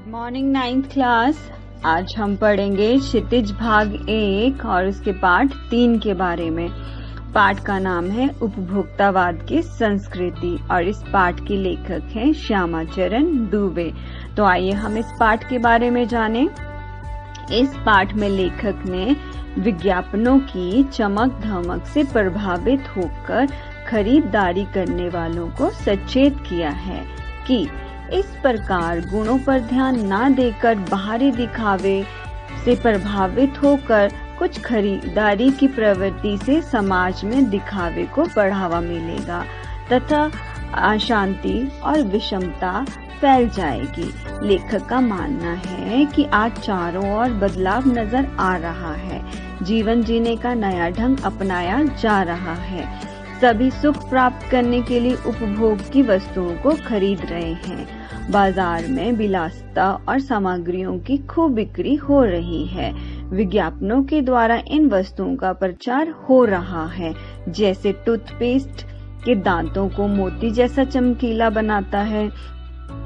Good morning ninth class. आज हम पढ़ेंगे क्षितिज भाग 1 और उसके पाठ 3 के बारे में। पाठ का नाम है उपभोक्तावाद की संस्कृति और इस पाठ के लेखक हैं श्यामाचरण दुबे। तो आइए हम इस पाठ के बारे में जानें। इस पाठ में लेखक ने विज्ञापनों की चमक धमक से प्रभावित होकर खरीदारी करने वालों को सचेत किया है कि इस प्रकार गुणों पर ध्यान न देकर बाहरी दिखावे से प्रभावित होकर कुछ खरीदारी की प्रवृत्ति से समाज में दिखावे को बढ़ावा मिलेगा तथा अशांति और विषमता फैल जाएगी। लेखक का मानना है कि आज चारों ओर बदलाव नजर आ रहा है। जीवन जीने का नया ढंग अपनाया जा रहा है। सभी सुख प्राप्त करने के लिए उपभोग की वस्तुओं को खरीद रहे हैं। बाजार में विलासिता और सामग्रियों की खूब बिक्री हो रही है। विज्ञापनों के द्वारा इन वस्तुओं का प्रचार हो रहा है, जैसे टूथपेस्ट के दांतों को मोती जैसा चमकीला बनाता है,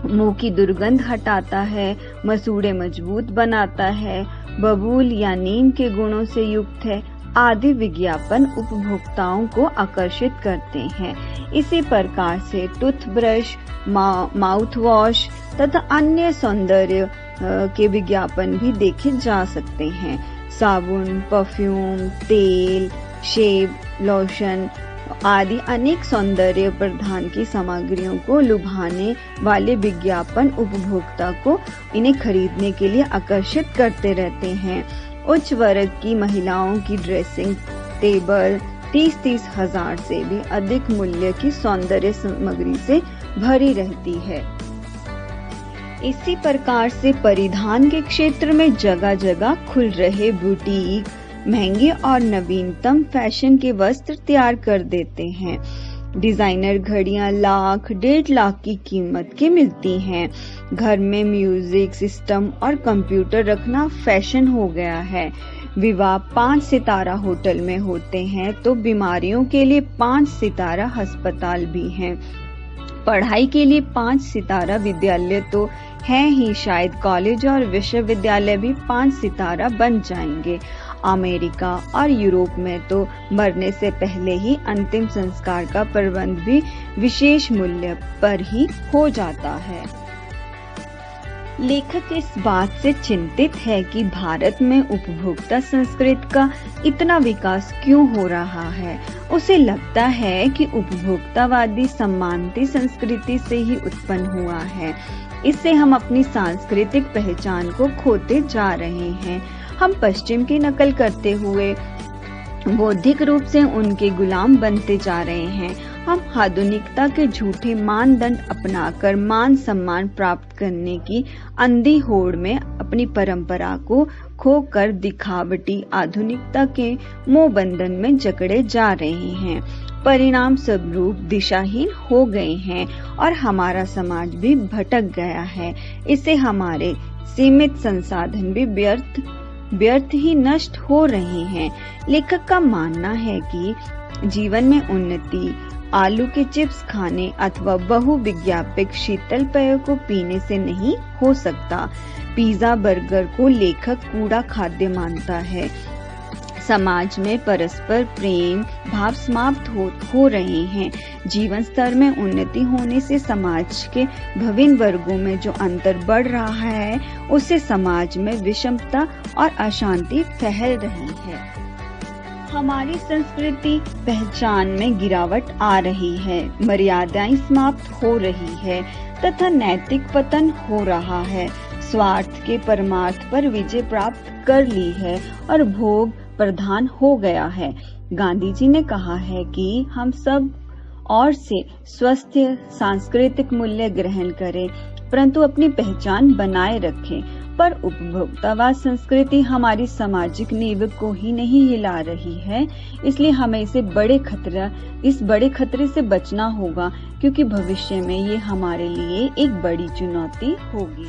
मुंह की दुर्गंध हटाता है, मसूड़े मजबूत बनाता है, बबूल या नीम के गुणों से युक्त है आदि विज्ञापन उपभोक्ताओं को आकर्षित करते हैं। इसी प्रकार से टूथब्रश, माउथ वॉश तथा अन्य सौंदर्य के विज्ञापन भी देखे जा सकते हैं। साबुन, परफ्यूम, तेल, शेव, लोशन आदि अनेक सौंदर्य प्रधान की सामग्रियों को लुभाने वाले विज्ञापन उपभोक्ता को इन्हें खरीदने के लिए आकर्षित करते रहते हैं। उच्च वर्ग की महिलाओं की ड्रेसिंग टेबल 30-30 हजार से भी अधिक मूल्य की सौंदर्य सामग्री से भरी रहती है। इसी प्रकार से परिधान के क्षेत्र में जगह जगह खुल रहे बुटीक महंगे और नवीनतम फैशन के वस्त्र तैयार कर देते हैं। डिजाइनर घड़ियां लाख 1.5 लाख की कीमत की मिलती हैं। घर में म्यूजिक सिस्टम और कंप्यूटर रखना फैशन हो गया है। विवाह 5 सितारा होटल में होते हैं तो बीमारियों के लिए 5 सितारा अस्पताल भी हैं। पढ़ाई के लिए 5 सितारा विद्यालय तो हैं ही, शायद कॉलेज और विश्वविद्यालय भी 5 सितारा बन जाएंगे। अमेरिका और यूरोप में तो मरने से पहले ही अंतिम संस्कार का प्रबंध भी विशेष मूल्य पर ही हो जाता है। लेखक इस बात से चिंतित है कि भारत में उपभोक्ता संस्कृति का इतना विकास क्यों हो रहा है। उसे लगता है कि उपभोक्तावादी सम्मानित संस्कृति से ही उत्पन्न हुआ है। इससे हम अपनी सांस्कृतिक पहचान को खोते जा रहे हैं। हम पश्चिम की नकल करते हुए बौद्धिक रूप से उनके गुलाम बनते जा रहे हैं। हम आधुनिकता के झूठे मानदंड अपनाकर मान सम्मान प्राप्त करने की अंधी होड़ में अपनी परंपरा को खोकर दिखावटी आधुनिकता के मोह बंधन में जकड़े जा रहे हैं। परिणाम स्वरूप दिशाहीन हो गए हैं और हमारा समाज भी भटक गया है। इससे हमारे सीमित संसाधन भी व्यर्थ ही नष्ट हो रहे हैं। लेखक का मानना है कि जीवन में उन्नति आलू के चिप्स खाने अथवा बहुविज्ञापित शीतल पेय को पीने से नहीं हो सकता। पिज्जा बर्गर को लेखक कूड़ा खाद्य मानता है। समाज में परस्पर प्रेम भाव समाप्त हो रहे हैं। जीवन स्तर में उन्नति होने से समाज के विभिन्न वर्गों में जो अंतर बढ़ रहा है, उससे समाज में विषमता और अशांति फैल रही है। हमारी संस्कृति पहचान में गिरावट आ रही है, मर्यादाएं समाप्त हो रही है तथा नैतिक पतन हो रहा है। स्वार्थ के परमार्थ पर विजय प्राप्त कर ली है और भोग प्रधान हो गया है। गांधी जी ने कहा है कि हम सब और से स्वस्थ सांस्कृतिक मूल्य ग्रहण करें, परंतु अपनी पहचान बनाए रखें। पर उपभोक्तावाद संस्कृति हमारी सामाजिक नींव को ही नहीं हिला रही है। इसलिए हमें इस बड़े खतरे से बचना होगा, क्योंकि भविष्य में ये हमारे लिए एक बड़ी चुनौती होगी।